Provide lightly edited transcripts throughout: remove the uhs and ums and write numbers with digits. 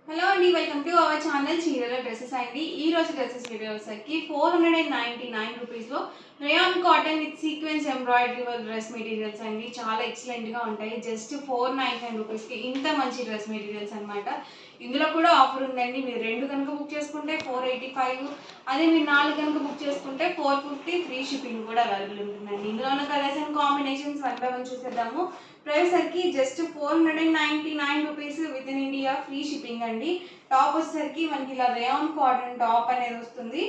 Hello అండి, welcome to our channel చీరల dresses అండి. ఈ రోజు డ్రెస్సెస్ వీడియో వచ్చేసరికి 499 రూపీస్లో rayon cotton with sequence embroidery work dress materials అండి. చాలా ఎక్సలెంట్గా ఉంటాయి. జస్ట్ 499 రూపీస్కి ఇంత మంచి డ్రెస్ మెటీరియల్స్ అనమాట. ఇందులో కూడా ఆఫర్ ఉందండి. మీరు 2 కనుక బుక్ చేసుకుంటే 485, అదే మీరు 4 కనుక బుక్ చేసుకుంటే 450, ఫ్రీ షిప్పింగ్ కూడా అవైలబుల్ ఉంటుందండి. ఇందులో ఉన్న కలర్స్ అండ్ కాంబినేషన్స్ 1 by 1 చూసేద్దాము. ప్రైస్ సరికి just 499 rupees with in India, free shipping అండి. టాప్ వచ్చేసరికి మనకి ఇలా రేయాన్ కాటన్ టాప్ అనేది వస్తుంది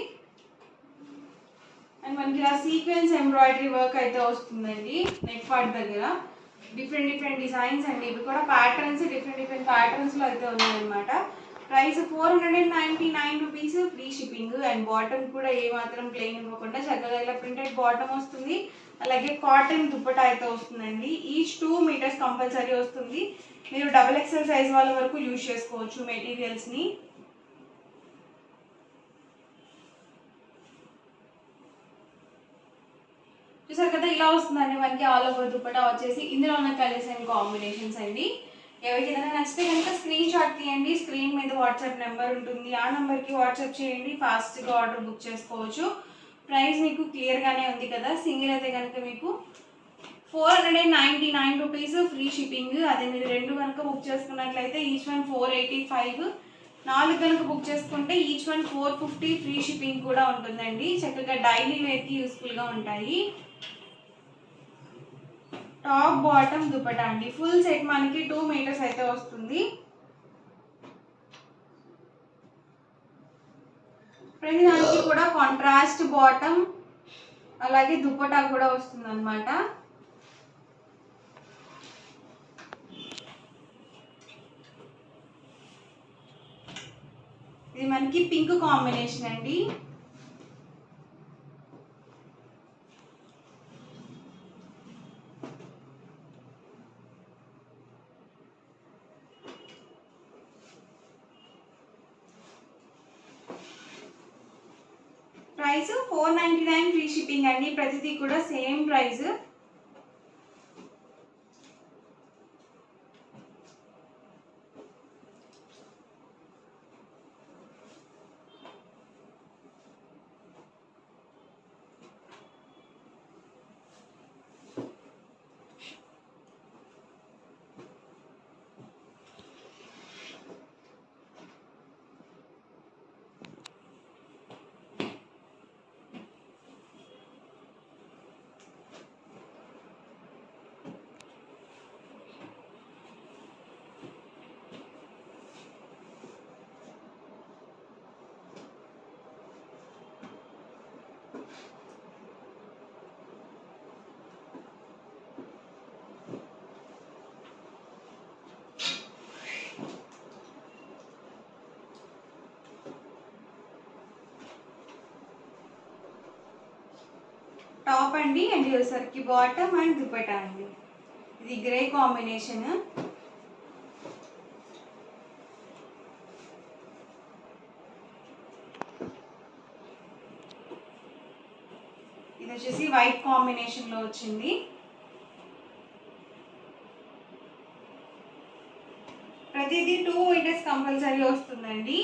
అండ్ మనకి ఇలా సీక్వెన్స్ ఎంబ్రాయిడరీ వర్క్ అయితే వస్తుందండి. నెక్ పార్ట్ దగ్గర డిఫరెంట్ డిజైన్స్ అండి. ఇవి కూడా ప్యాటర్న్స్ డిఫరెంట్ ప్యాటర్న్స్లో అయితే ఉన్నాయన్నమాట. Price 499 rupees, free shipping. And bottom కూడా ఏమాత్రం ప్లెయిన్ ఇవ్వకుండా చక్కగా ఇలా ప్రింటెడ్ బాటమ్ వస్తుంది. అలాగే కాటన్ దుప్పటా అయితే వస్తుందండి. ఈచ్ 2 మీటర్స్ కంపల్సరీ వస్తుంది. మీరు XXL సైజ్ వాళ్ళ వరకు యూజ్ చేసుకోవచ్చు మెటీరియల్స్ని. చూసారు కదా, ఇలా వస్తుందండి మనకి ఆల్ ఓవర్ దుప్పటా వచ్చేసి. ఇందులో ఉన్న కలర్స్ అండ్ కాంబినేషన్స్ అండి. ఎవరికి ఏదైనా నచ్చితే కనుక స్క్రీన్ షాట్ తీయండి. స్క్రీన్ మీద వాట్సాప్ నెంబర్ ఉంటుంది, ఆ నెంబర్కి వాట్సాప్ చేయండి. ఫాస్ట్గా ఆర్డర్ బుక్ చేసుకోవచ్చు. ప్రైస్ మీకు క్లియర్గానే ఉంది కదా. సింగిల్ అయితే కనుక మీకు 499 రూపీస్, ఫ్రీ షిప్పింగ్. అదే మీరు 2 కనుక బుక్ చేసుకున్నట్లయితే ఈచ్ వన్ 485, 4 కనుక బుక్ చేసుకుంటే ఈచ్ వన్ 450, ఫ్రీ షిప్పింగ్ కూడా ఉంటుందండి. చక్కగా డైలీ వేర్కి యూస్ఫుల్గా ఉంటాయి. టాప్ బాటమ్ దుపట్టా అండి. ఫుల్ సెట్ మనకి 2 మీటర్స్ అయితే వస్తుంది. ప్రతి దానికి కూడా కాంట్రాస్ట్ బాటమ్ అలాగే దుపట్టా కూడా వస్తుంది అనమాట. ఇది మనకి పింక్ కాంబినేషన్ అండి. ప్రైస్ 499, ఫ్రీ షిప్పింగ్ అండి. ప్రతిదీ కూడా సేమ్ ప్రైస్. టాప్ అండి అండ్ సరికి బాటమ్ అండ్ దుపట్టా అండి. ఇది గ్రే కాంబినేషన్. ఇది వచ్చేసి వైట్ కాంబినేషన్ లో వచ్చింది. ప్రతిదీ 2 మీటర్స్ కంపల్సరీ వస్తుందండి.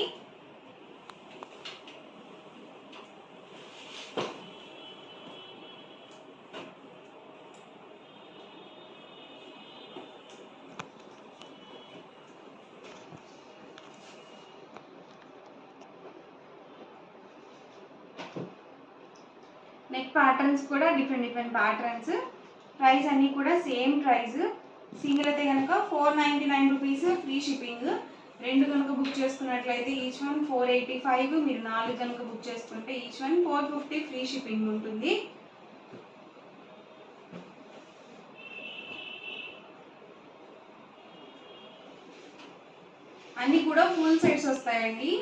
నెక్ ప్యాటర్న్స్ కూడా డిఫరెంట్ ప్యాటర్న్స్. ప్రైస్ అన్నీ కూడా సేమ్ ప్రైస్. సింగిల్ అయితే కనుక 499 రూపీస్, ఫ్రీ షిప్పింగ్. 2 కనుక బుక్ చేసుకున్నట్లయితే ఈచ్ వన్ 485, మీరు 4 కనుక బుక్ చేసుకుంటే ఈచ్ వన్ 450, ఫ్రీ షిప్పింగ్ ఉంటుంది. అన్నీ కూడా ఫుల్ సెట్స్ వస్తాయండి.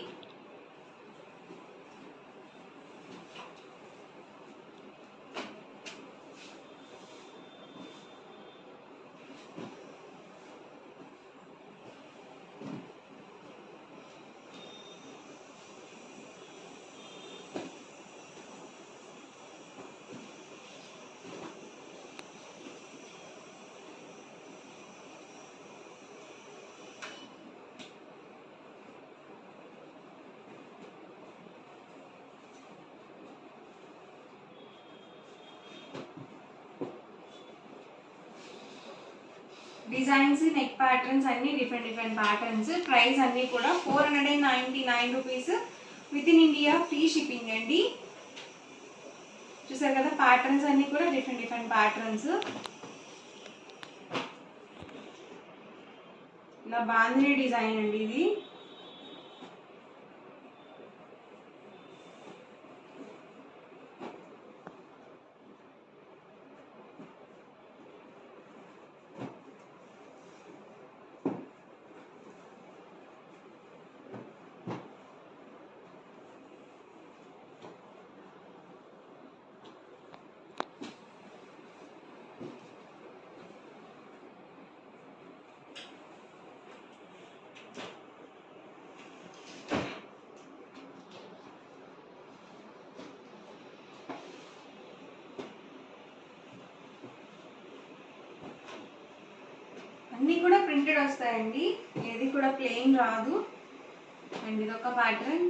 డిజైన్స్, నెక్ ప్యాటర్న్స్ అన్ని డిఫరెంట్ ప్యాటర్న్స్. ప్రైస్ అన్నీ కూడా 499 rupees. With in India free shipping అండి. చూసారు కదా, ప్యాటర్న్స్ అన్నీ కూడా డిఫరెంట్ ప్యాటర్న్స్. ఇలా బాందిని డిజైన్ అండి ఇది. అన్నీ కూడా ప్రింటెడ్ వస్తాయండి, ఏది కూడా ప్లెయిన్ రాదు. అండ్ ఇదొక ప్యాటర్న్,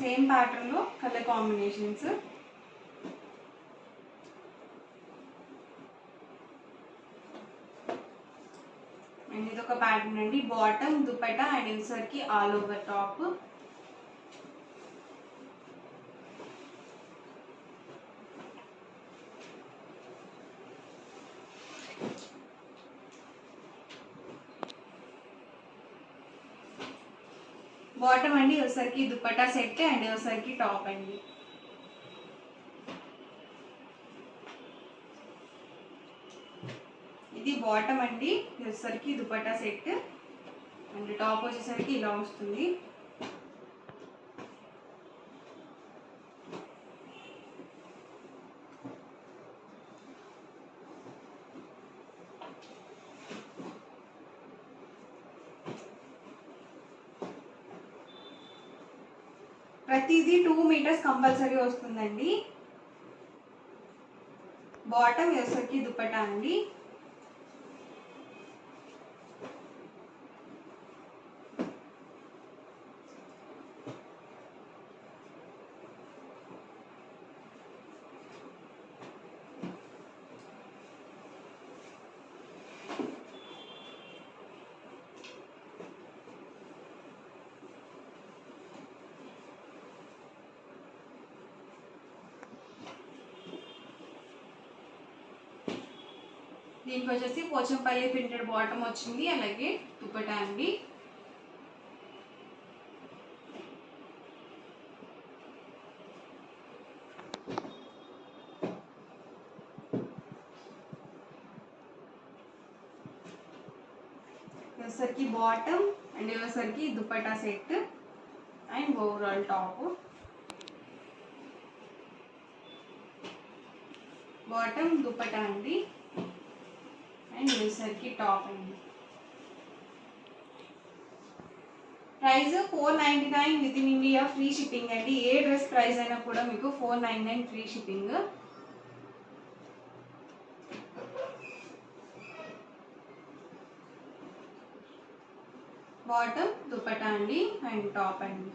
సేమ్ ప్యాటర్న్లో కలర్ కాంబినేషన్స్. అండ్ ఇదొక ప్యాటర్న్ అండి, బాటమ్ దుపట్టా అండ్ ఇన్సర్కి ఆల్ ఓవర్ టాప్. బాటమ్ అండి వచ్చేసరికి దుపట్టా సెట్ అండ్ వచ్చేసరికి టాప్ అండి. ఇది బాటమ్ అండి, వచ్చేసరికి దుపట్టా సెట్ అండ్ టాప్ వచ్చేసరికి ఇలా వస్తుంది. ప్రతిదీ 2 మీటర్స్ కంపల్సరీ వస్తుందండి. బాటమ్ వచ్చేసరికి దుపట్టా అండి. దీనికి వచ్చేసి పోచంపల్లి ప్రింటెడ్ బాటమ్ వచ్చింది, అలాగే దుపట్టా అండి. వచ్చేసరికి బాటమ్ అండ్ వచ్చేసరికి dupatta set and overall top. Bottom dupatta అండి అండ్ వచ్చేసరికి టాప్ అండి. Price 499 with in India free shipping అండి. ఏ డ్రెస్ ప్రైస్ అయినా కూడా మీకు 499 ఫ్రీ షిప్పింగ్. బాటమ్ దుపట్టా అండి అండ్ టాప్ అండి.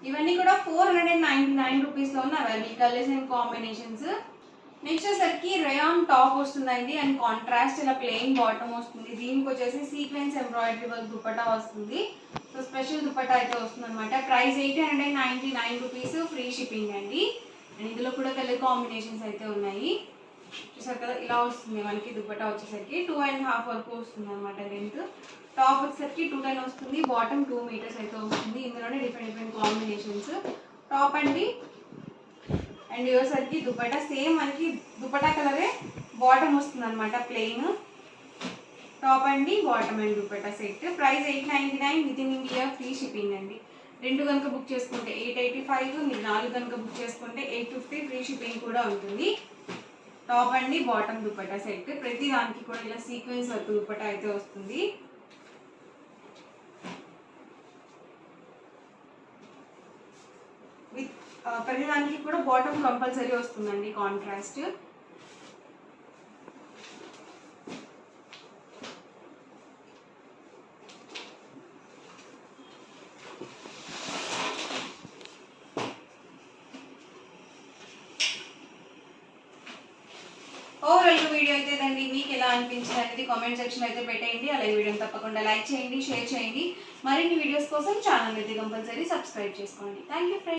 ఇవన్నీ కూడా 499 రూపీస్లో ఉన్న available colours and combinations. Next వచ్చేసరికి రేయాన్ టాప్ వస్తుందండి అండ్ కాంట్రాస్ట్ ఇలా ప్లెయిన్ బాటమ్ వస్తుంది. దీనికి వచ్చేసి సీక్వెన్స్ ఎంబ్రాయిడరీ వర్క్ దుపట్టా వస్తుంది. సో స్పెషల్ దుపట్టా అయితే వస్తుంది అనమాట. ప్రైస్ 899 రూపీస్, ఫ్రీ షిప్పింగ్ అండి. అండ్ ఇందులో కూడా కలర్ కాంబినేషన్స్ అయితే ఉన్నాయి. చూసారు కదా, ఇలా వస్తుంది మనకి దుపట్టా వచ్చేసరికి 2.5 వరకు వస్తుంది అనమాట లెంత్. టాప్ వచ్చేసరికి 210 వస్తుంది, బాటమ్ 2 మీటర్స్ అయితే వస్తుంది. ఇందులోనే డిఫరెంట్ కాంబినేషన్స్. టాప్ అండి అండ్ ఇవసరికి దుపట్టా సేమ్ మనకి దుపట్టా కలరే బాటమ్ వస్తుంది అనమాట, ప్లెయిన్ టాప్ అండి, bottom and dupatta set. Price 899 with in India free shipping అండి. 2 కనుక బుక్ చేసుకుంటే 885, మీరు 4 కనుక బుక్ చేసుకుంటే 850 ఫ్రీ షిప్పింగ్ కూడా ఉంటుంది. టాప్ అండి, బాటమ్ దుపట్టా సెట్. ప్రతి దానికి కూడా ఇలా సీక్వెన్స్ వర్క్ దుపట్టా అయితే వస్తుంది. విత్ ప్రతి దానికి కూడా బాటమ్ కంపల్సరీ వస్తుందండి కాంట్రాస్ట్. ఎలా అనిపించింది అనేది కామెంట్ సెక్షన్ అయితే పెట్టేయండి. అలాగే వీడియోని తప్పకుండా లైక్ చేయండి, షేర్ చేయండి. మరిన్ని వీడియోస్ కోసం ఛానల్ అయితే కంపల్సరీ సబ్స్క్రైబ్ చేసుకోండి. Thank you friends.